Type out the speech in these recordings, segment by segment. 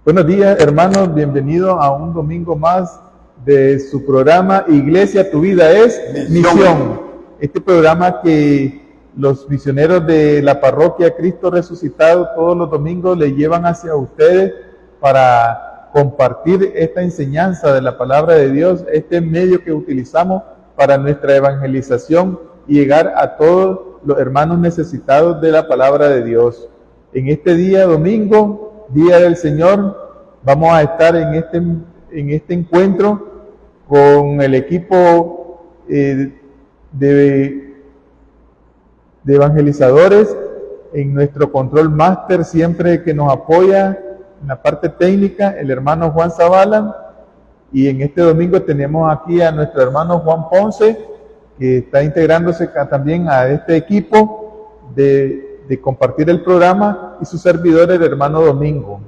Buenos días, hermanos, bienvenidos a un domingo más de su programa Iglesia, tu vida es misión. Este programa que los misioneros de la parroquia Cristo Resucitado todos los domingos le llevan hacia ustedes para compartir esta enseñanza de la palabra de Dios, este medio que utilizamos para nuestra evangelización y llegar a todos los hermanos necesitados de la palabra de Dios. En este día domingo, Día del Señor, vamos a estar en este encuentro con el equipo de evangelizadores en nuestro control máster, siempre que nos apoya en la parte técnica, el hermano Juan Zavala. Y en este domingo tenemos aquí a nuestro hermano Juan Ponce, que está integrándose también a este equipo de compartir el programa, y su servidor, el hermano Domingo.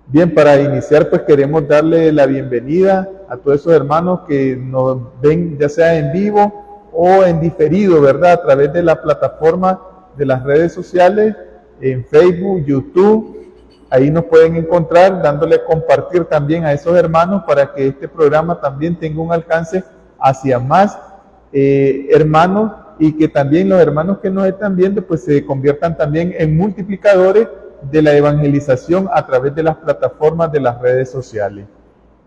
Bien, para iniciar, pues queremos darle la bienvenida a todos esos hermanos que nos ven, ya sea en vivo o en diferido, ¿verdad? A través de la plataforma de las redes sociales, en Facebook, YouTube. Ahí nos pueden encontrar, dándole compartir también a esos hermanos para que este programa también tenga un alcance hacia más hermanos, y que también los hermanos que nos están viendo pues se conviertan también en multiplicadores de la evangelización a través de las plataformas de las redes sociales.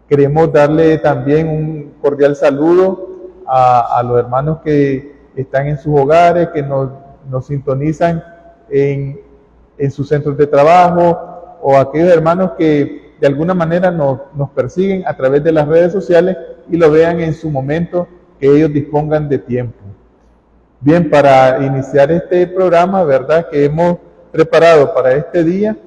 Queremos darle también un cordial saludo a los hermanos que están en sus hogares, que nos sintonizan en sus centros de trabajo, o aquellos hermanos que de alguna manera nos persiguen a través de las redes sociales y lo vean en su momento que ellos dispongan de tiempo. Bien, para iniciar este programa, ¿verdad?, que hemos preparado para este día,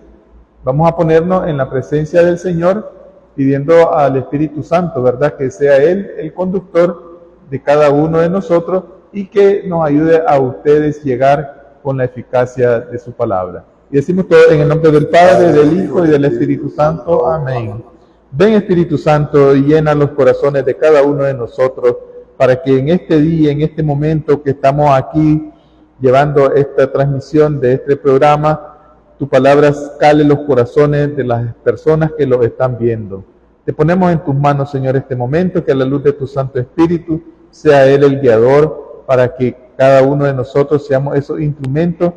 vamos a ponernos en la presencia del Señor, pidiendo al Espíritu Santo, ¿verdad?, que sea Él el conductor de cada uno de nosotros y que nos ayude a ustedes llegar con la eficacia de su palabra. Y decimos todo en el nombre del Padre, del Hijo y del Espíritu Santo. Amén. Ven, Espíritu Santo, y llena los corazones de cada uno de nosotros, para que en este día, en este momento que estamos aquí llevando esta transmisión de este programa, tu palabra cale los corazones de las personas que lo están viendo. Te ponemos en tus manos, Señor, este momento, que a la luz de tu Santo Espíritu sea Él el guiador, para que cada uno de nosotros seamos esos instrumentos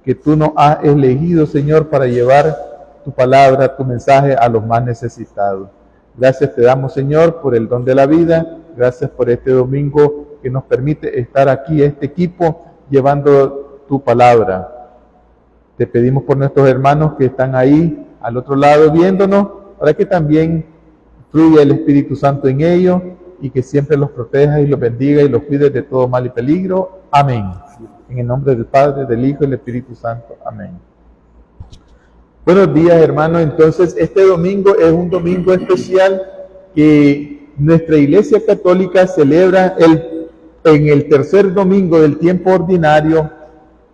que tú nos has elegido, Señor, para llevar tu palabra, tu mensaje a los más necesitados. Gracias te damos, Señor, por el don de la vida. Gracias por este domingo que nos permite estar aquí, este equipo, llevando tu palabra. Te pedimos por nuestros hermanos que están ahí, al otro lado, viéndonos, para que también fluya el Espíritu Santo en ellos y que siempre los proteja y los bendiga y los cuide de todo mal y peligro. Amén. En el nombre del Padre, del Hijo y del Espíritu Santo. Amén. Buenos días, hermanos. Entonces, este domingo es un domingo especial que nuestra Iglesia Católica celebra en el tercer domingo del tiempo ordinario,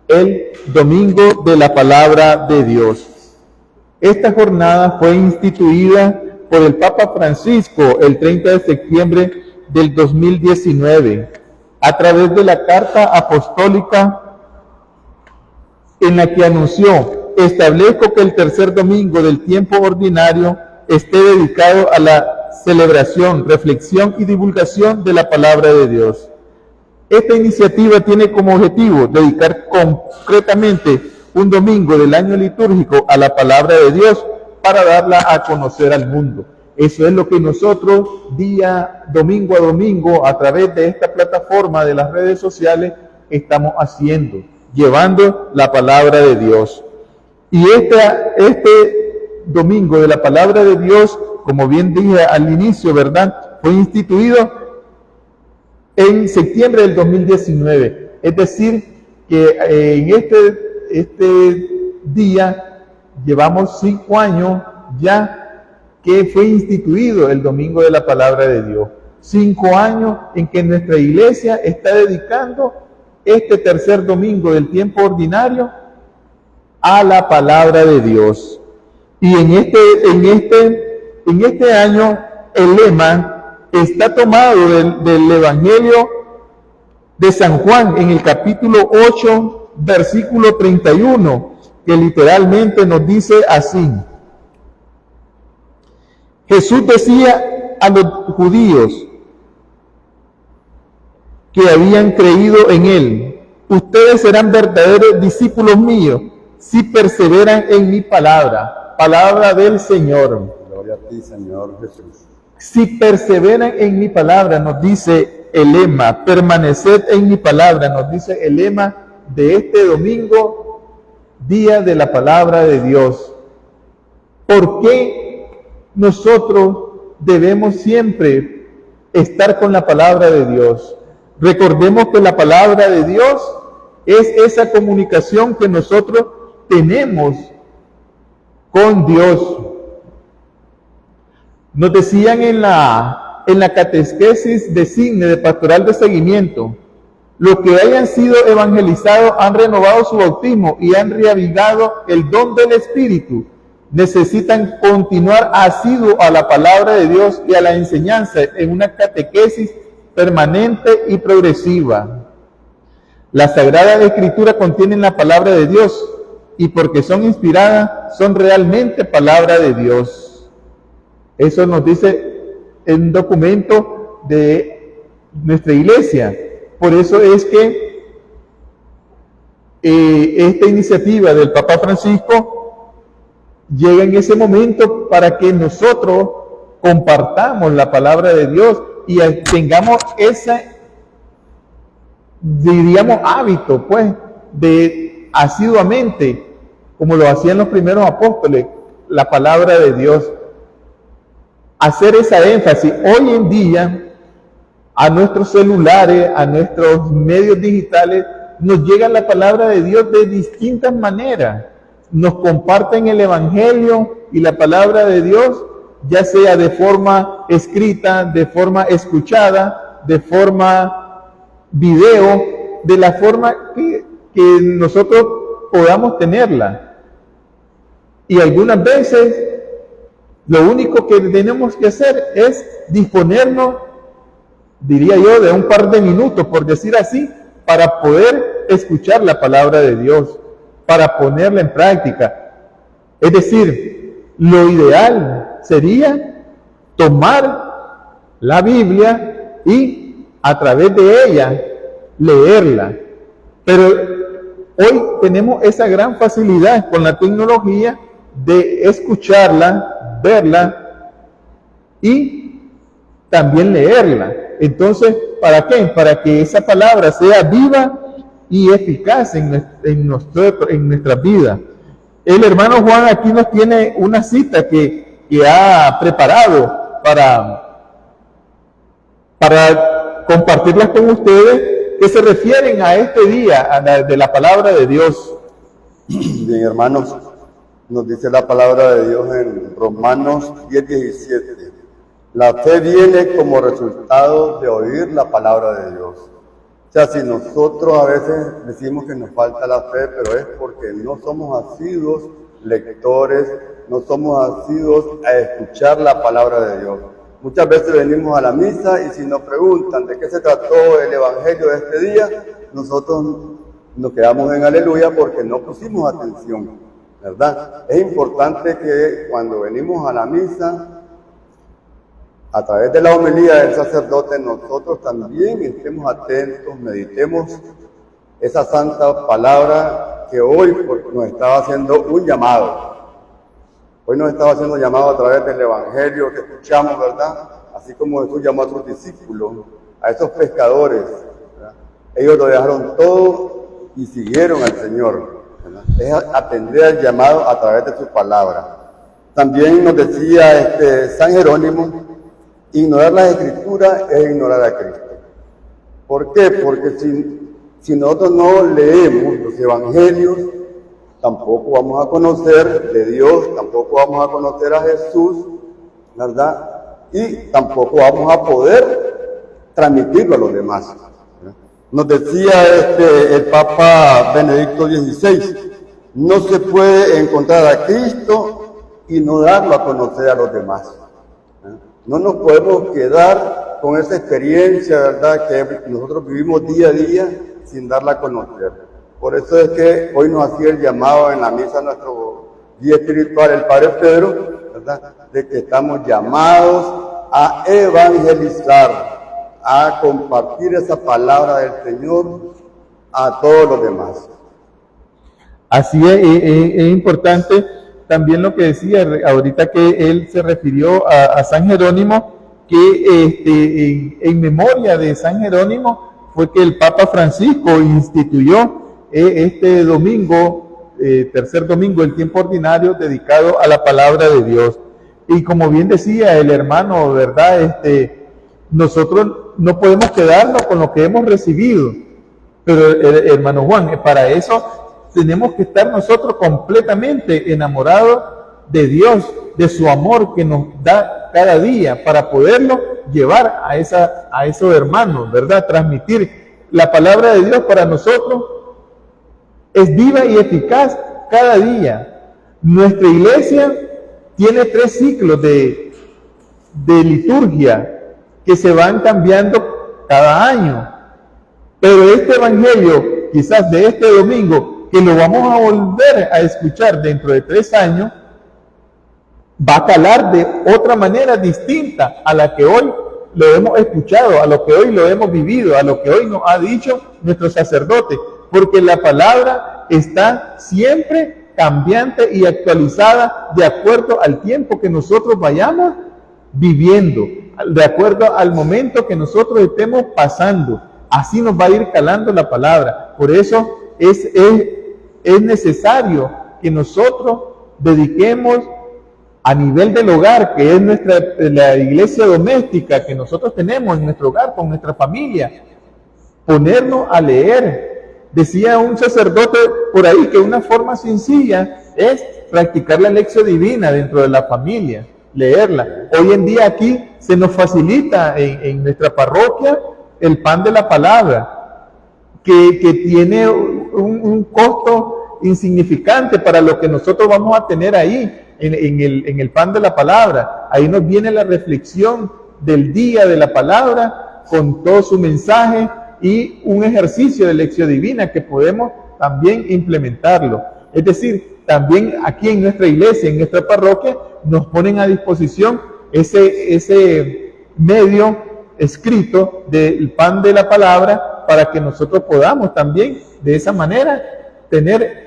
el Domingo de la Palabra de Dios. Esta jornada fue instituida por el Papa Francisco el 30 de septiembre del 2019, a través de la Carta Apostólica, en la que anunció: establezco que el tercer domingo del tiempo ordinario esté dedicado a la celebración, reflexión y divulgación de la palabra de Dios. Esta iniciativa tiene como objetivo dedicar concretamente un domingo del año litúrgico a la palabra de Dios para darla a conocer al mundo. Eso es lo que nosotros domingo a domingo, a través de esta plataforma de las redes sociales, estamos haciendo, llevando la palabra de Dios. Y este domingo de la palabra de Dios, como bien dije al inicio, ¿verdad?, fue instituido en septiembre del 2019. Es decir, que en este día llevamos 5 años ya que fue instituido el Domingo de la Palabra de Dios. 5 años en que nuestra iglesia está dedicando este tercer domingo del tiempo ordinario a la palabra de Dios. Y en este año el lema está tomado del Evangelio de San Juan, en el capítulo 8, versículo 31, que literalmente nos dice así: Jesús decía a los judíos que habían creído en él: ustedes serán verdaderos discípulos míos si perseveran en mi palabra. Palabra del Señor. Gloria a ti, Señor Jesús. Si perseveran en mi palabra, nos dice el lema, permaneced en mi palabra, nos dice el lema de este domingo, día de la palabra de Dios. ¿Por qué nosotros debemos siempre estar con la palabra de Dios? Recordemos que la palabra de Dios es esa comunicación que nosotros tenemos con Dios. Nos decían en la catequesis de Signe, de pastoral de seguimiento: los que hayan sido evangelizados han renovado su bautismo y han reavivado el don del Espíritu. Necesitan continuar asiduos a la palabra de Dios y a la enseñanza en una catequesis permanente y progresiva. La Sagrada Escritura contiene la palabra de Dios, y porque son inspiradas, son realmente palabra de Dios. Eso nos dice en un documento de nuestra iglesia. Por eso es que esta iniciativa del Papa Francisco llega en ese momento para que nosotros compartamos la palabra de Dios y tengamos ese, diríamos, hábito, pues, de asiduamente, como lo hacían los primeros apóstoles, la palabra de Dios. Hacer esa énfasis. Hoy en día, a nuestros celulares, a nuestros medios digitales, nos llega la palabra de Dios de distintas maneras. Nos comparten el Evangelio y la palabra de Dios, ya sea de forma escrita, de forma escuchada, de forma video, de la forma que nosotros podamos tenerla. Y algunas veces lo único que tenemos que hacer es disponernos, diría yo, de un par de minutos, por decir así, para poder escuchar la palabra de Dios, para ponerla en práctica. Es decir, lo ideal sería tomar la Biblia y a través de ella leerla. Pero hoy tenemos esa gran facilidad con la tecnología de escucharla, verla y también leerla. Entonces, ¿para qué? Para que esa palabra sea viva y eficaz en nuestra vida. El hermano Juan aquí nos tiene una cita que ha preparado para compartirlas con ustedes, que se refieren a este día de la palabra de Dios. Bien, hermanos, nos dice la palabra de Dios en Romanos 10:17. La fe viene como resultado de oír la palabra de Dios. O sea, si nosotros a veces decimos que nos falta la fe, pero es porque no somos asiduos lectores, no somos asiduos a escuchar la palabra de Dios. Muchas veces venimos a la misa y si nos preguntan de qué se trató el evangelio de este día, nosotros nos quedamos en aleluya porque no pusimos atención, ¿verdad? Es importante que cuando venimos a la misa, a través de la homilía del sacerdote, nosotros también estemos atentos, meditemos esa santa palabra que hoy nos estaba haciendo un llamado. Hoy nos estaba haciendo un llamado a través del evangelio que escuchamos, ¿verdad? Así como Jesús llamó a sus discípulos, a esos pescadores, ¿verdad? Ellos lo dejaron todo y siguieron al Señor, ¿verdad? Es atender al llamado a través de su palabra. También nos decía San Jerónimo: ignorar las Escrituras es ignorar a Cristo. ¿Por qué? Porque si nosotros no leemos los evangelios, tampoco vamos a conocer de Dios, tampoco vamos a conocer a Jesús, ¿verdad? Y tampoco vamos a poder transmitirlo a los demás, ¿verdad? Nos decía el Papa Benedicto XVI: no se puede encontrar a Cristo y no darlo a conocer a los demás. No nos podemos quedar con esa experiencia, ¿verdad?, que nosotros vivimos día a día sin darla a conocer. Por eso es que hoy nos hacía el llamado en la misa a nuestro guía espiritual, el Padre Pedro, ¿verdad? De que estamos llamados a evangelizar, a compartir esa palabra del Señor a todos los demás. Así es importante también lo que decía ahorita, que él se refirió a San Jerónimo, que en memoria de San Jerónimo fue que el Papa Francisco instituyó este domingo, tercer domingo del tiempo ordinario, dedicado a la palabra de Dios. Y como bien decía el hermano, ¿verdad? Nosotros no podemos quedarnos con lo que hemos recibido, pero hermano Juan, para eso tenemos que estar nosotros completamente enamorados de Dios, de su amor que nos da cada día, para poderlo llevar a esos hermanos, ¿verdad? Transmitir la palabra de Dios para nosotros es viva y eficaz cada día. Nuestra iglesia tiene 3 ciclos de liturgia que se van cambiando cada año, pero este evangelio, quizás de este domingo, que lo vamos a volver a escuchar dentro de 3 años, va a calar de otra manera distinta a la que hoy lo hemos escuchado, a lo que hoy lo hemos vivido, a lo que hoy nos ha dicho nuestro sacerdote, porque la palabra está siempre cambiante y actualizada de acuerdo al tiempo que nosotros vayamos viviendo, de acuerdo al momento que nosotros estemos pasando. Así nos va a ir calando la palabra. Por eso es necesario que nosotros dediquemos a nivel del hogar, que es la iglesia doméstica que nosotros tenemos en nuestro hogar, con nuestra familia, ponernos a leer. Decía un sacerdote por ahí que una forma sencilla es practicar la lección divina dentro de la familia, leerla. Hoy en día aquí se nos facilita en nuestra parroquia el pan de la palabra, que tiene un costo insignificante para lo que nosotros vamos a tener ahí en el pan de la palabra. Ahí nos viene la reflexión del día de la palabra con todo su mensaje y un ejercicio de lección divina que podemos también implementarlo. Es decir, también aquí en nuestra iglesia, en nuestra parroquia, nos ponen a disposición ese medio escrito del pan de la palabra, para que nosotros podamos también de esa manera tener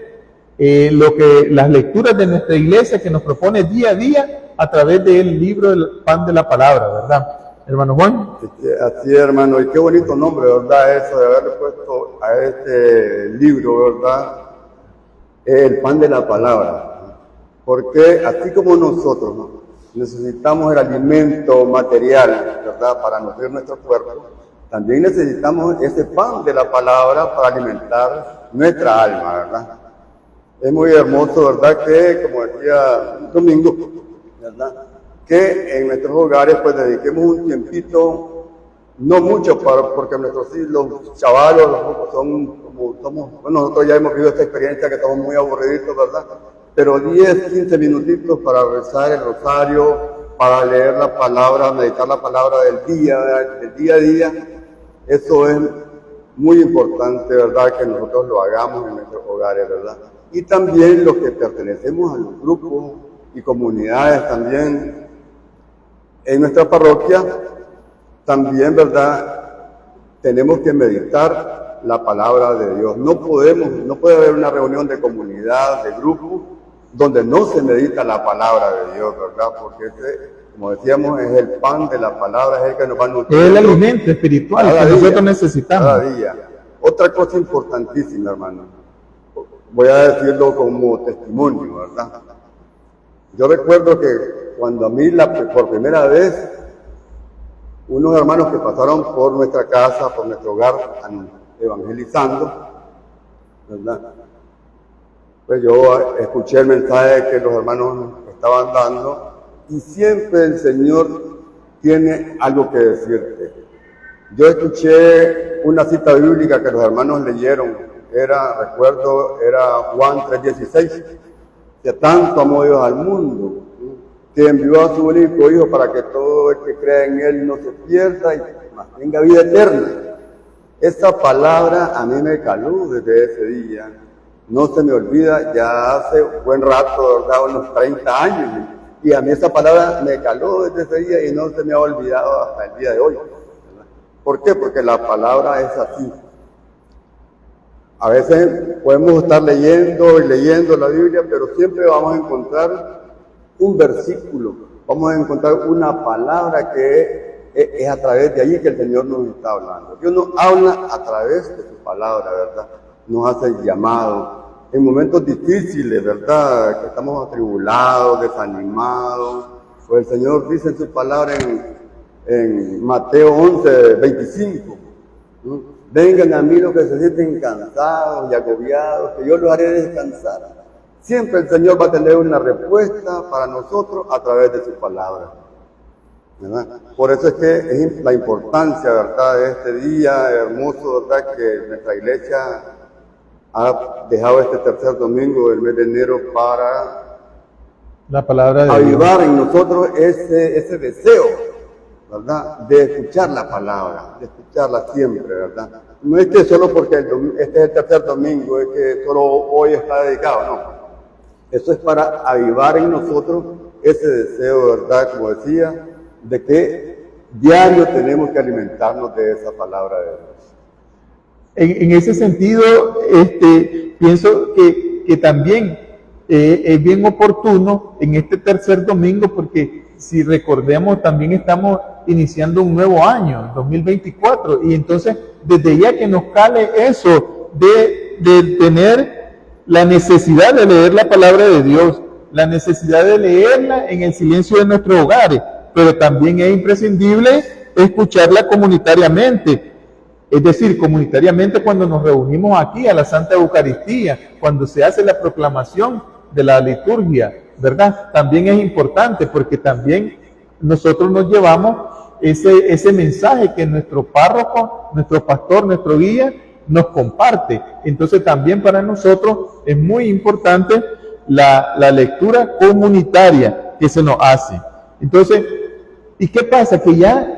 las lecturas de nuestra iglesia que nos propone día a día a través del libro del pan de la palabra, ¿verdad, hermano Juan? Así es, hermano, y qué bonito nombre, ¿verdad? Eso de haberle puesto a este libro, ¿verdad? El pan de la palabra, porque así como nosotros, ¿no?, necesitamos el alimento material, ¿verdad?, para nutrir nuestro cuerpo, también necesitamos ese pan de la palabra para alimentar nuestra alma, ¿verdad? Es muy hermoso, ¿verdad?, que, como decía Domingo, ¿verdad?, que en nuestros hogares pues dediquemos un tiempito, no mucho, porque los chavalos son como somos, bueno, nosotros ya hemos vivido esta experiencia que estamos muy aburriditos, ¿verdad?, pero 10, 15 minutitos para rezar el rosario, para leer la palabra, meditar la palabra del día a día, eso es muy importante, ¿verdad?, que nosotros lo hagamos en nuestros hogares, ¿verdad? Y también los que pertenecemos a los grupos y comunidades también en nuestra parroquia, también, ¿verdad?, tenemos que meditar la palabra de Dios. No puede haber una reunión de comunidad, de grupo, donde no se medita la palabra de Dios, ¿verdad? Porque como decíamos, es el pan de la palabra, es el que nos va a nutrir. Es el alimento espiritual que nosotros necesitamos. Cada día. Otra cosa importantísima, hermano, voy a decirlo como testimonio, ¿verdad? Yo recuerdo que cuando a mí por primera vez, unos hermanos que pasaron por nuestra casa, por nuestro hogar, evangelizando, ¿verdad?, pues yo escuché el mensaje que los hermanos estaban dando, y siempre el Señor tiene algo que decirte. Yo escuché una cita bíblica que los hermanos leyeron, era Juan 3:16, que tanto amó Dios al mundo, que envió a su único Hijo para que todo el que crea en Él no se pierda y tenga vida eterna. Esa palabra a mí me caló desde ese día. No se me olvida, ya hace buen rato, ¿verdad?, unos 30 años, Y a mí esa palabra me caló desde ese día y no se me ha olvidado hasta el día de hoy, ¿verdad? ¿Por qué? Porque la palabra es así. A veces podemos estar leyendo y leyendo la Biblia, pero siempre vamos a encontrar un versículo, vamos a encontrar una palabra que es a través de allí que el Señor nos está hablando. Dios nos habla a través de su palabra, ¿verdad? Nos hace el llamado. En momentos difíciles, ¿verdad? Que estamos atribulados, desanimados. Pues el Señor dice en su palabra en Mateo 11, 25. Vengan a mí los que se sienten cansados y agobiados, que yo los haré descansar. Siempre el Señor va a tener una respuesta para nosotros a través de su palabra, ¿verdad? Por eso es que es la importancia, ¿verdad?, de este día hermoso, ¿verdad?, que nuestra iglesia ha dejado este tercer domingo del mes de enero para la palabra de avivar Dios en nosotros ese deseo, ¿verdad?, de escuchar la palabra, de escucharla siempre, ¿verdad? No es que solo porque este es el tercer domingo, es que solo hoy está dedicado, no. Eso es para avivar en nosotros ese deseo, ¿verdad?, como decía, de que diario tenemos que alimentarnos de esa palabra de Dios. En ese sentido, pienso que también es bien oportuno en este tercer domingo, porque si recordemos, también estamos iniciando un nuevo año, 2024, y entonces desde ya que nos cale eso de tener la necesidad de leer la palabra de Dios, la necesidad de leerla en el silencio de nuestros hogares, pero también es imprescindible escucharla comunitariamente. Es decir, comunitariamente cuando nos reunimos aquí a la Santa Eucaristía, cuando se hace la proclamación de la liturgia, ¿verdad? También es importante porque también nosotros nos llevamos ese mensaje que nuestro párroco, nuestro pastor, nuestro guía nos comparte. Entonces también para nosotros es muy importante la lectura comunitaria que se nos hace. Entonces, ¿y qué pasa? Que ya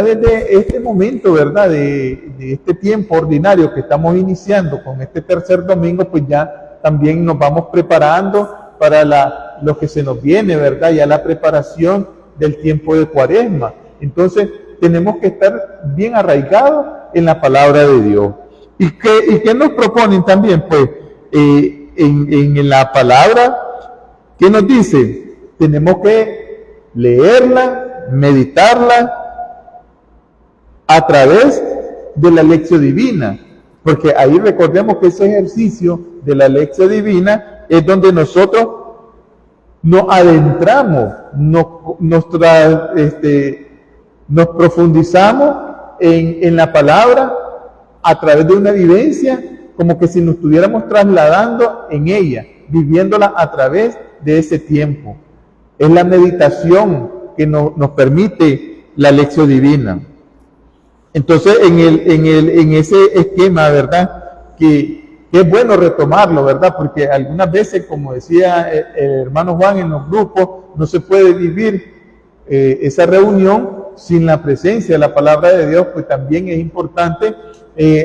desde este momento, ¿verdad?, de este tiempo ordinario que estamos iniciando con este tercer domingo, pues ya también nos vamos preparando para lo que se nos viene, ¿verdad?, ya la preparación del tiempo de Cuaresma. Entonces, tenemos que estar bien arraigados en la palabra de Dios. ¿Y qué nos proponen también? Pues, en la palabra, ¿qué nos dice? Tenemos que leerla, meditarla, a través de la lección divina, porque ahí recordemos que ese ejercicio de la lección divina es donde nosotros nos adentramos, nos profundizamos en la palabra a través de una vivencia, como que si nos estuviéramos trasladando en ella, viviéndola a través de ese tiempo. Es la meditación que nos permite la lección divina. Entonces, en ese esquema, ¿verdad?, que es bueno retomarlo, ¿verdad?, porque algunas veces, como decía el hermano Juan en los grupos, no se puede vivir esa reunión sin la presencia de la palabra de Dios. Pues también es importante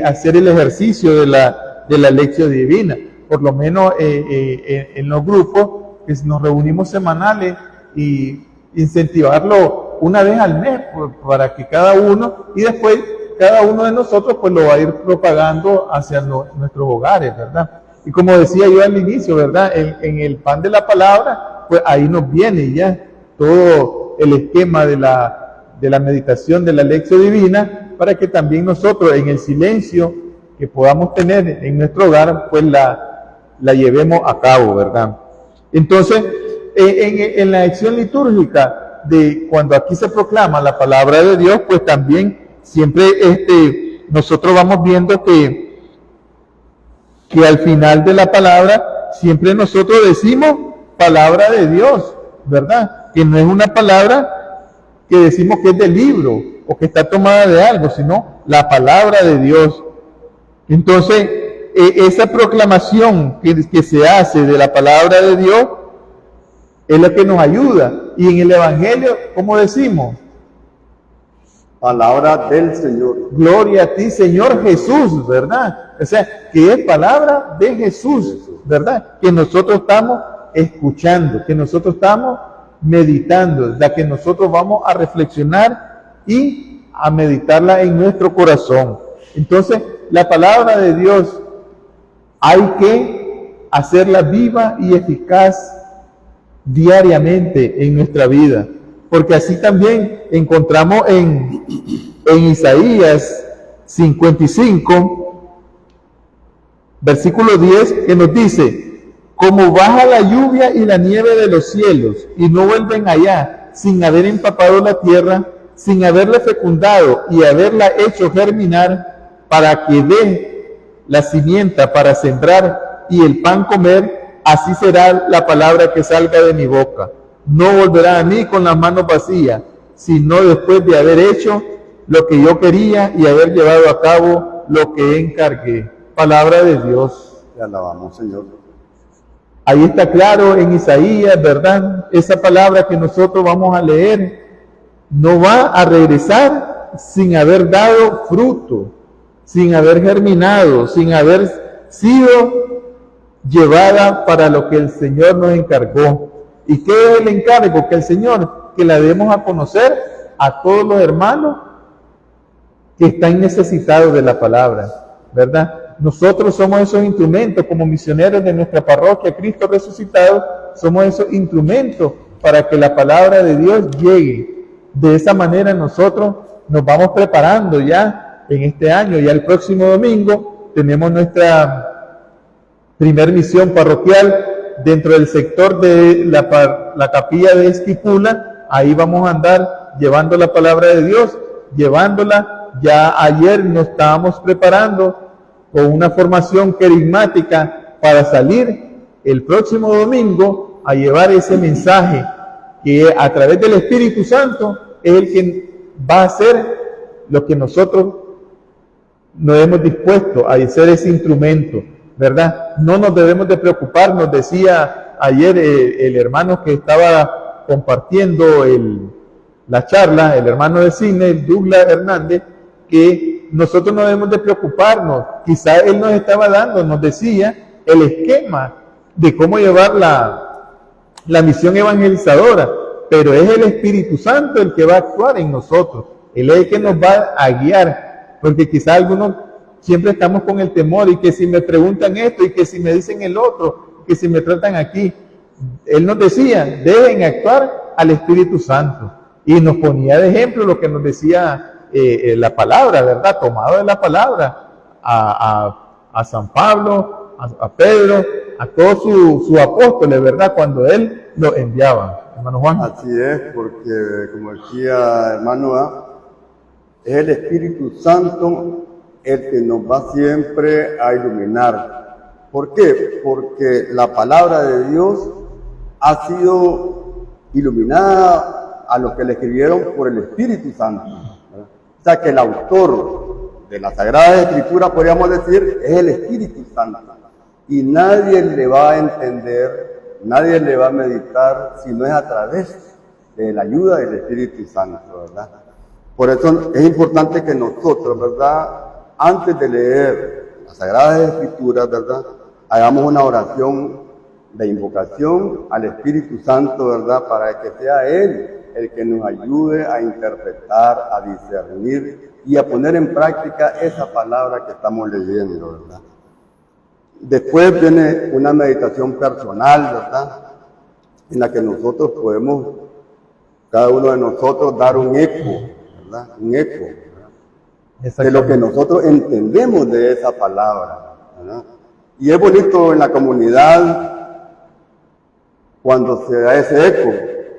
hacer el ejercicio de la lección divina, por lo menos en los grupos que nos reunimos semanales, y incentivarlo una vez al mes, para que cada uno, y después cada uno de nosotros pues lo va a ir propagando hacia nuestros hogares, ¿verdad? Y como decía yo al inicio, ¿verdad?, en el pan de la palabra, pues ahí nos viene ya todo el esquema de la meditación de la lección divina, para que también nosotros en el silencio que podamos tener en nuestro hogar, pues la llevemos a cabo, ¿verdad? Entonces, en la acción litúrgica de cuando aquí se proclama la palabra de Dios, pues también siempre nosotros vamos viendo que al final de la palabra siempre nosotros decimos palabra de Dios, ¿verdad? Que no es una palabra que decimos que es del libro o que está tomada de algo, sino la palabra de Dios. Entonces, esa proclamación que se hace de la palabra de Dios es lo que nos ayuda. Y en el Evangelio, ¿cómo decimos? Palabra del Señor. Gloria a ti, Señor Jesús, ¿verdad? O sea, que es palabra de Jesús, ¿verdad? Que nosotros estamos escuchando, que nosotros estamos meditando, la que nosotros vamos a reflexionar y a meditarla en nuestro corazón. Entonces, la palabra de Dios hay que hacerla viva y eficaz diariamente en nuestra vida, porque así también encontramos en Isaías 55, versículo 10, que nos dice: como baja la lluvia y la nieve de los cielos y no vuelven allá, sin haber empapado la tierra, sin haberla fecundado y haberla hecho germinar, para que dé la simienta para sembrar y el pan comer, así será la palabra que salga de mi boca. No volverá a mí con las manos vacías, sino después de haber hecho lo que yo quería y haber llevado a cabo lo que encargué. Palabra de Dios. Te alabamos, Señor. Ahí está claro en Isaías, ¿verdad? Esa palabra que nosotros vamos a leer no va a regresar sin haber dado fruto, sin haber germinado, sin haber sido llevada para lo que el Señor nos encargó. ¿Y qué es el encargo? Que el Señor, que la demos a conocer a todos los hermanos que están necesitados de la palabra, ¿verdad? Nosotros somos esos instrumentos como misioneros de nuestra parroquia Cristo Resucitado, somos esos instrumentos para que la palabra de Dios llegue. De esa manera nosotros nos vamos preparando ya en este año. Ya el próximo domingo tenemos nuestra primer misión parroquial dentro del sector de la capilla de Esquipula. Ahí vamos a andar llevando la palabra de Dios, llevándola. Ya ayer nos estábamos preparando con una formación carismática para salir el próximo domingo a llevar ese mensaje que a través del Espíritu Santo es el que va a hacer lo que nosotros nos hemos dispuesto a hacer ese instrumento, ¿verdad? No nos debemos de preocupar, nos decía ayer el hermano que estaba compartiendo la charla, el hermano de cine, Douglas Hernández, que nosotros no debemos de preocuparnos. Quizá él nos estaba dando, nos decía el esquema de cómo llevar la misión evangelizadora, pero es el Espíritu Santo el que va a actuar en nosotros. Él es el que nos va a guiar, porque quizá algunos siempre estamos con el temor, y que si me preguntan esto, y que si me dicen el otro, que si me tratan aquí. Él nos decía, dejen actuar al Espíritu Santo, y nos ponía de ejemplo lo que nos decía la palabra, ¿verdad? Tomado de la palabra a San Pablo, a Pedro, a todos sus apóstoles, ¿verdad? Cuando él los enviaba. Hermano Juan. Así es, porque como decía hermano, es el Espíritu Santo el que nos va siempre a iluminar. ¿Por qué? Porque la palabra de Dios ha sido iluminada a los que le escribieron por el Espíritu Santo. O sea que el autor de la Sagrada Escritura, podríamos decir, es el Espíritu Santo. Y nadie le va a entender, nadie le va a meditar, si no es a través de la ayuda del Espíritu Santo, ¿verdad? Por eso es importante que nosotros, ¿verdad?, antes de leer las Sagradas Escrituras, ¿verdad?, hagamos una oración de invocación al Espíritu Santo, ¿verdad?, para que sea Él el que nos ayude a interpretar, a discernir y a poner en práctica esa palabra que estamos leyendo, ¿verdad? Después viene una meditación personal, ¿verdad?, en la que nosotros podemos, cada uno de nosotros, dar un eco, ¿verdad?, un eco, ¿verdad?, de lo que nosotros entendemos de esa palabra, ¿verdad? Y es bonito en la comunidad cuando se da ese eco,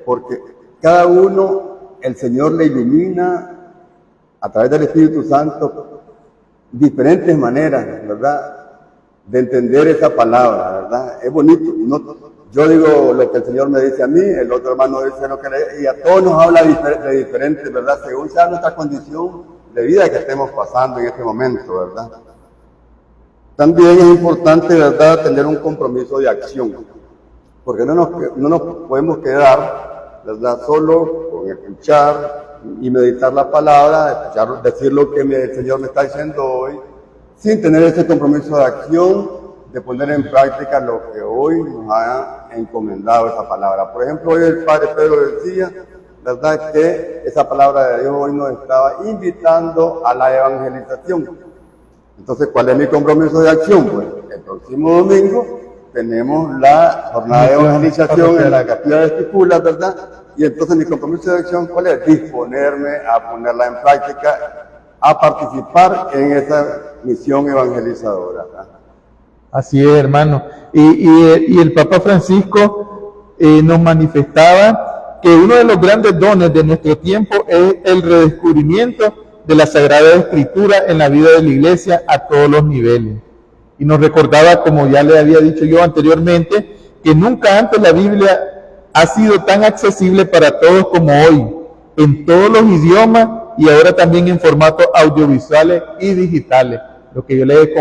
porque cada uno, el Señor le ilumina a través del Espíritu Santo diferentes maneras, ¿verdad?, de entender esa palabra, ¿verdad? Es bonito. Yo digo lo que el Señor me dice a mí, el otro hermano dice lo que y a todos nos habla de diferentes, ¿verdad?, según sea nuestra condición de vida que estemos pasando en este momento, ¿verdad? También es importante, ¿verdad?, tener un compromiso de acción, porque no nos podemos quedar, ¿verdad?, solo con escuchar y meditar la palabra, decir lo que el Señor me está diciendo hoy, sin tener ese compromiso de acción de poner en práctica lo que hoy nos ha encomendado esa palabra. Por ejemplo, hoy el Padre Pedro decía, ¿verdad?, que esa palabra de Dios hoy nos estaba invitando a la evangelización. Entonces, ¿cuál es mi compromiso de acción? Pues el próximo domingo tenemos la jornada de evangelización en la capilla de Esquipulas, ¿verdad? Y entonces mi compromiso de acción, ¿cuál es? Disponerme a ponerla en práctica, a participar en esa misión evangelizadora, ¿verdad? Así es, hermano. Y el Papa Francisco nos manifestaba que uno de los grandes dones de nuestro tiempo es el redescubrimiento de la Sagrada Escritura en la vida de la Iglesia a todos los niveles. Y nos recordaba, como ya le había dicho yo anteriormente, que nunca antes la Biblia ha sido tan accesible para todos como hoy, en todos los idiomas y ahora también en formatos audiovisuales y digitales. Lo que yo le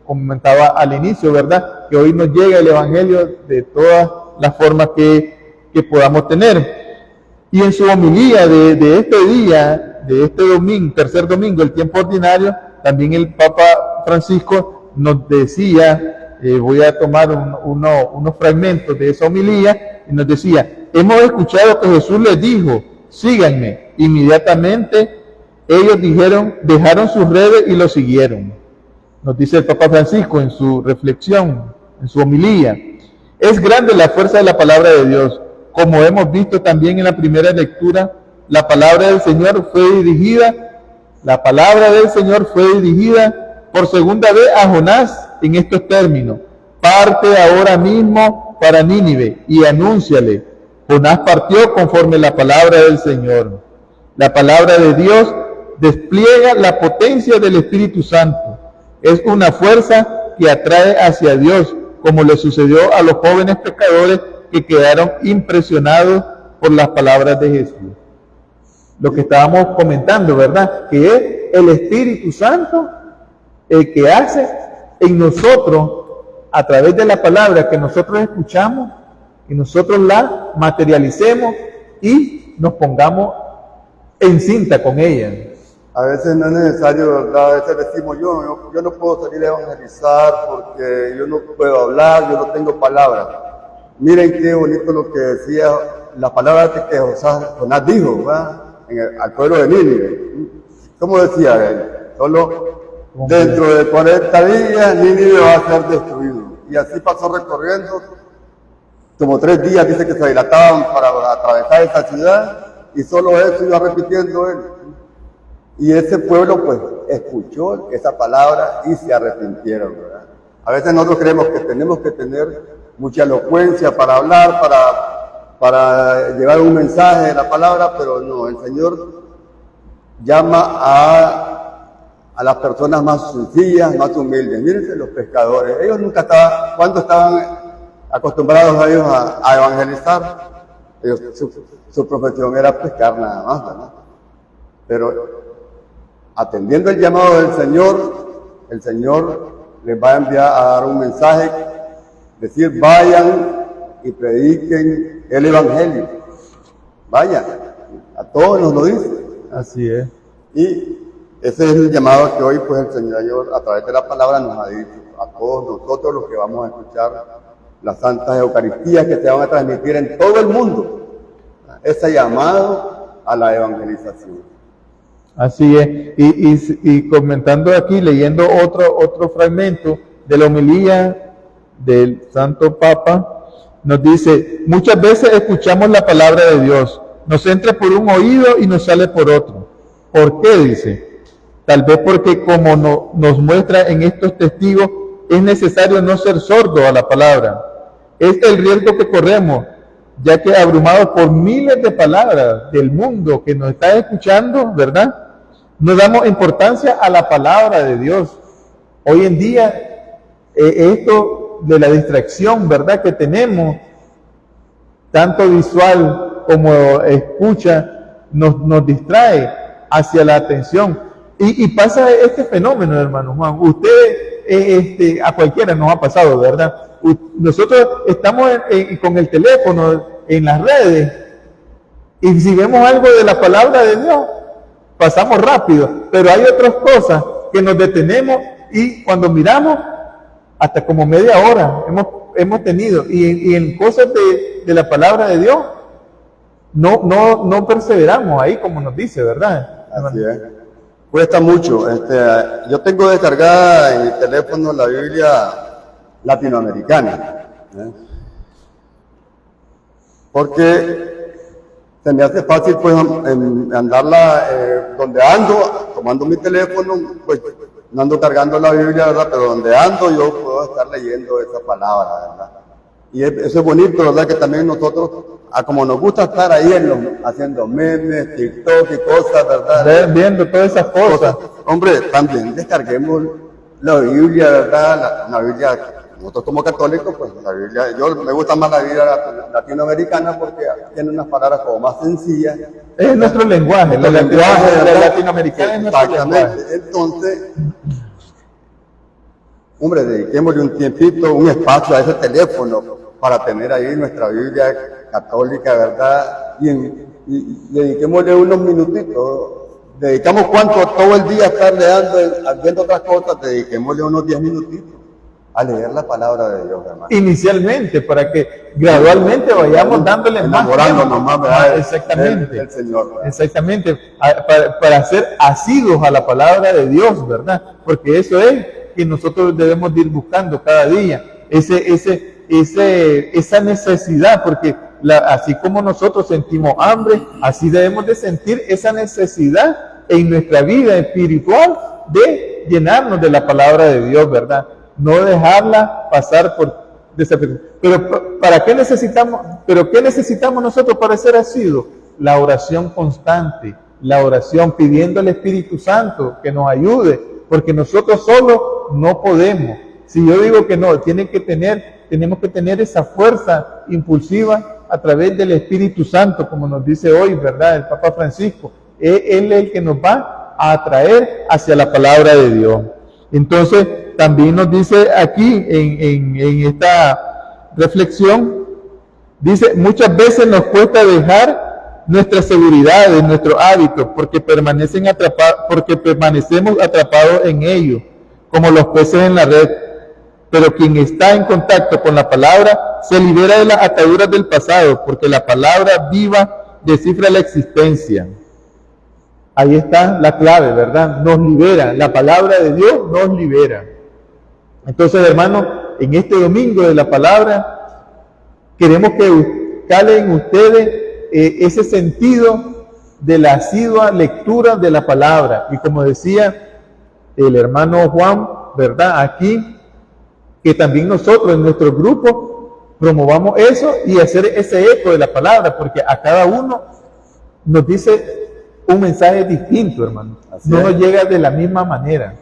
comentaba al inicio, ¿verdad? Que hoy nos llega el Evangelio de todas las formas que podamos tener. Y en su homilía de este día, de este domingo, tercer domingo, el tiempo ordinario, también el Papa Francisco nos decía, voy a tomar unos fragmentos de esa homilía, y nos decía, hemos escuchado que Jesús les dijo, síganme. Inmediatamente ellos dejaron sus redes y lo siguieron. Nos dice el Papa Francisco en su reflexión, en su homilía. Es grande la fuerza de la palabra de Dios. Como hemos visto también en la primera lectura, la palabra del Señor fue dirigida por segunda vez a Jonás en estos términos. Parte ahora mismo para Nínive y anúnciale. Jonás partió conforme la palabra del Señor. La palabra de Dios despliega la potencia del Espíritu Santo. Es una fuerza que atrae hacia Dios, como le sucedió a los jóvenes pecadores que quedaron impresionados por las palabras de Jesús. Lo que estábamos comentando, ¿verdad? Que es el Espíritu Santo el que hace en nosotros, a través de la palabra que nosotros escuchamos, que nosotros la materialicemos y nos pongamos en cinta con ella. A veces no es necesario, ¿verdad? A veces decimos, yo no puedo salir a evangelizar porque yo no puedo hablar, yo no tengo palabras. Miren qué bonito lo que decía la palabra que Jonás dijo, ¿verdad? Al pueblo de Nínive. ¿Cómo decía él? Solo dentro de 40 días Nínive va a ser destruido. Y así pasó recorriendo, como 3 días dice que se dilataban para atravesar esa ciudad, y solo eso iba repitiendo él. Y ese pueblo pues escuchó esa palabra y se arrepintieron, ¿verdad? A veces nosotros creemos que tenemos que tener mucha elocuencia para hablar, para llevar un mensaje de la palabra, pero no, el Señor llama a las personas más sencillas, más humildes. Mírense los pescadores, ellos nunca cuando estaban acostumbrados a ellos a evangelizar, ellos, su profesión era pescar nada más, ¿verdad? Pero atendiendo el llamado del el Señor les va a enviar a dar un mensaje, decir, vayan y prediquen el Evangelio. Vayan, a todos nos lo dice. Así es. Y ese es el llamado que hoy pues el Señor a través de la palabra nos ha dicho a todos nosotros los que vamos a escuchar las santas Eucaristías que se van a transmitir en todo el mundo. Ese llamado a la evangelización. Así es, y comentando aquí, leyendo otro fragmento de la homilía del Santo Papa, nos dice, muchas veces escuchamos la palabra de Dios, nos entra por un oído y nos sale por otro. ¿Por qué? Dice, tal vez porque como nos muestra en estos testigos, es necesario no ser sordo a la palabra. Es el riesgo que corremos, ya que abrumados por miles de palabras del mundo que nos está escuchando, ¿verdad? No damos importancia a la palabra de Dios. Hoy en día, esto de la distracción, ¿verdad?, que tenemos, tanto visual como escucha, nos distrae hacia la atención. Y pasa este fenómeno, hermano Juan. Usted, a cualquiera nos ha pasado, ¿verdad? Nosotros estamos con el teléfono en las redes, y si vemos algo de la palabra de Dios, pasamos rápido, pero hay otras cosas que nos detenemos y cuando miramos hasta como media hora hemos tenido, y en cosas de la palabra de Dios, no perseveramos ahí, como nos dice, ¿verdad? Así es. Cuesta mucho. Yo tengo descargada en mi teléfono la Biblia latinoamericana, porque se me hace fácil pues andarla donde ando, tomando mi teléfono, pues no ando cargando la Biblia, ¿verdad? Pero donde ando yo puedo estar leyendo esa palabra, ¿verdad? Y eso es bonito, ¿verdad? Que también nosotros, como nos gusta estar ahí haciendo memes, TikTok y cosas, ¿verdad? Viendo todas esas cosas. Hombre, también descarguemos la Biblia, ¿verdad? La Biblia, nosotros como católicos, pues la Biblia, me gusta más la Biblia latinoamericana porque tiene unas palabras como más sencillas. Es nuestro lenguaje, el lenguaje latinoamericano es nuestro lenguaje. Entonces, hombre, dediquémosle un tiempito, un espacio a ese teléfono para tener ahí nuestra Biblia católica, ¿verdad? Y dediquémosle unos minutitos. Dedicamos cuánto todo el día a estar viendo otras cosas, dediquémosle unos 10 minutitos a leer la palabra de Dios, hermano. Inicialmente, para que gradualmente vayamos dándole más enamorándonos más, ¿verdad? Exactamente. El Señor, ¿verdad? Exactamente. Para ser asiduos a la palabra de Dios, ¿verdad? Porque eso es que nosotros debemos de ir buscando cada día. Esa necesidad, porque así como nosotros sentimos hambre, así debemos de sentir esa necesidad en nuestra vida espiritual de llenarnos de la palabra de Dios, ¿verdad? No dejarla pasar por desapercibida. Pero ¿para qué necesitamos? ¿Pero qué necesitamos nosotros para ser asiduos? La oración constante, la oración pidiendo al Espíritu Santo que nos ayude, porque nosotros solos no podemos. Si yo digo que no, tenemos que tener esa fuerza impulsiva a través del Espíritu Santo, como nos dice hoy, ¿verdad? El Papa Francisco. Él es el que nos va a atraer hacia la palabra de Dios. Entonces, también nos dice aquí en esta reflexión, dice, muchas veces nos cuesta dejar nuestras seguridades, nuestros hábitos, porque permanecemos atrapados en ellos, como los peces en la red. Pero quien está en contacto con la palabra se libera de las ataduras del pasado, porque la palabra viva descifra la existencia. Ahí está la clave, ¿verdad? Nos libera, la palabra de Dios nos libera. Entonces, hermanos, en este domingo de la palabra, queremos que calen ustedes ese sentido de la asidua lectura de la palabra. Y como decía el hermano Juan, ¿verdad? Aquí, que también nosotros en nuestro grupo promovamos eso y hacer ese eco de la palabra, porque a cada uno nos dice un mensaje distinto, hermano. No nos llega de la misma manera.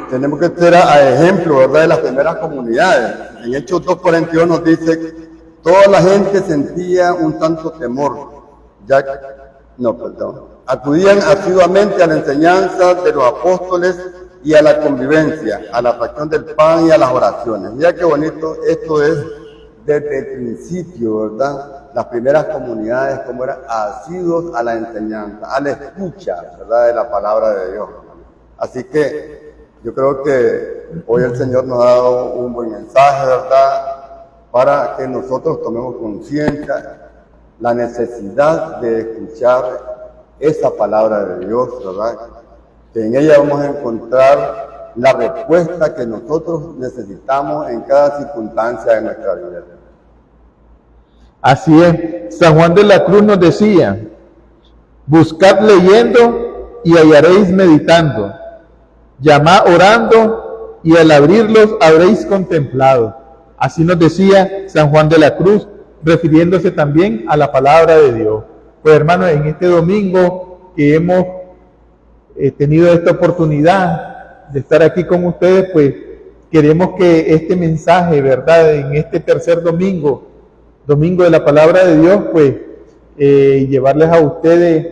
Tenemos que ser a ejemplo, ¿verdad?, de las primeras comunidades. En Hechos 2:42 nos dice, toda la gente sentía un tanto temor. Acudían asiduamente a la enseñanza de los apóstoles y a la convivencia, a la fracción del pan y a las oraciones. Mira qué bonito, esto es desde el principio, ¿verdad? Las primeras comunidades, como eran asiduos a la enseñanza, a la escucha, ¿verdad?, de la palabra de Dios. Así que yo creo que hoy el Señor nos ha dado un buen mensaje, ¿verdad?, para que nosotros tomemos conciencia la necesidad de escuchar esa palabra de Dios, ¿verdad? Que en ella vamos a encontrar la respuesta que nosotros necesitamos en cada circunstancia de nuestra vida. Así es. San Juan de la Cruz nos decía, buscad leyendo y hallaréis meditando, llamad orando y al abrirlos habréis contemplado. Así nos decía San Juan de la Cruz, refiriéndose también a la palabra de Dios. Pues hermanos, en este domingo que hemos tenido esta oportunidad de estar aquí con ustedes, pues queremos que este mensaje, ¿verdad?, en este tercer domingo de la palabra de Dios, pues llevarles a ustedes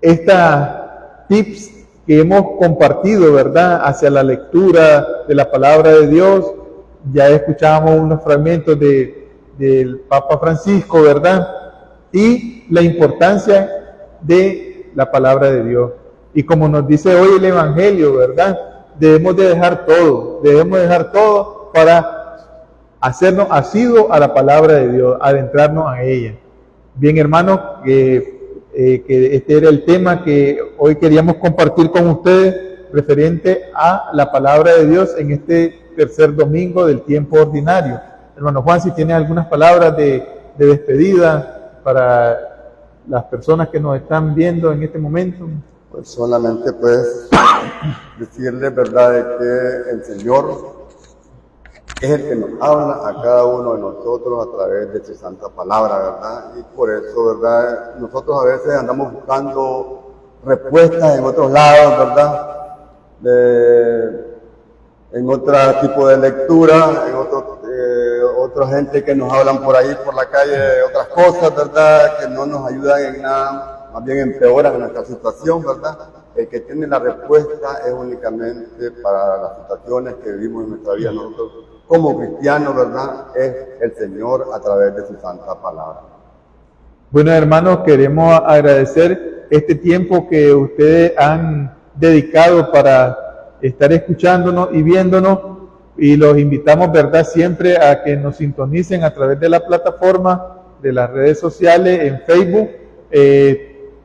estas tips que hemos compartido, ¿verdad?, hacia la lectura de la palabra de Dios. Ya escuchábamos unos fragmentos del Papa Francisco, ¿verdad?, y la importancia de la palabra de Dios. Y como nos dice hoy el Evangelio, ¿verdad?, debemos de dejar todo para hacernos asiduos a la palabra de Dios, adentrarnos a ella. Bien, hermanos, que este era el tema que hoy queríamos compartir con ustedes referente a la palabra de Dios en este tercer domingo del tiempo ordinario. Hermano Juan, si tiene algunas palabras de despedida para las personas que nos están viendo en este momento. Pues solamente pues decirles, verdad, de que el Señor es el que nos habla a cada uno de nosotros a través de su santa palabra, ¿verdad? Y por eso, ¿verdad? Nosotros a veces andamos buscando respuestas en otros lados, ¿verdad? En otro tipo de lectura, en otra gente que nos hablan por ahí, por la calle, de otras cosas, ¿verdad? Que no nos ayudan en nada, más bien empeoran nuestra situación, ¿verdad? El que tiene la respuesta es únicamente para las situaciones que vivimos en nuestra vida. Nosotros, como cristianos, ¿verdad? Es el Señor a través de su santa palabra. Bueno, hermanos, queremos agradecer este tiempo que ustedes han dedicado para estar escuchándonos y viéndonos, y los invitamos, ¿verdad?, siempre a que nos sintonicen a través de la plataforma de las redes sociales en Facebook.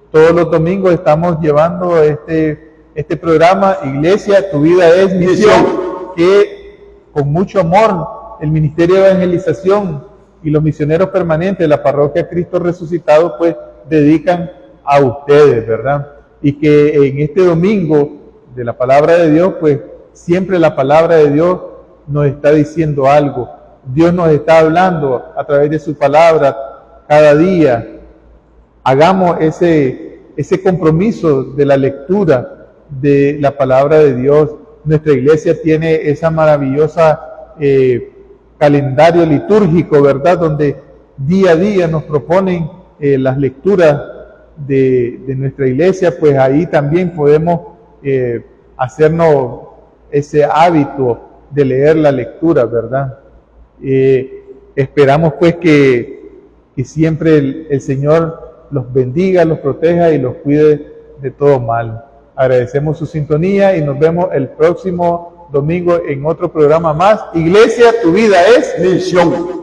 Todos los domingos estamos llevando este programa, Iglesia, tu vida es misión, que con mucho amor el Ministerio de Evangelización y los misioneros permanentes de la Parroquia Cristo Resucitado pues dedican a ustedes, ¿verdad? Y que en este domingo de la palabra de Dios, pues siempre la palabra de Dios nos está diciendo algo. Dios nos está hablando a través de su palabra cada día. Hagamos ese compromiso de la lectura de la palabra de Dios. Nuestra iglesia tiene esa maravillosa calendario litúrgico, ¿verdad? Donde día a día nos proponen las lecturas de nuestra iglesia, pues ahí también podemos hacernos ese hábito de leer la lectura, ¿verdad? Esperamos pues que siempre el Señor los bendiga, los proteja y los cuide de todo mal. Agradecemos su sintonía y nos vemos el próximo domingo en otro programa más. Iglesia, tu vida es misión.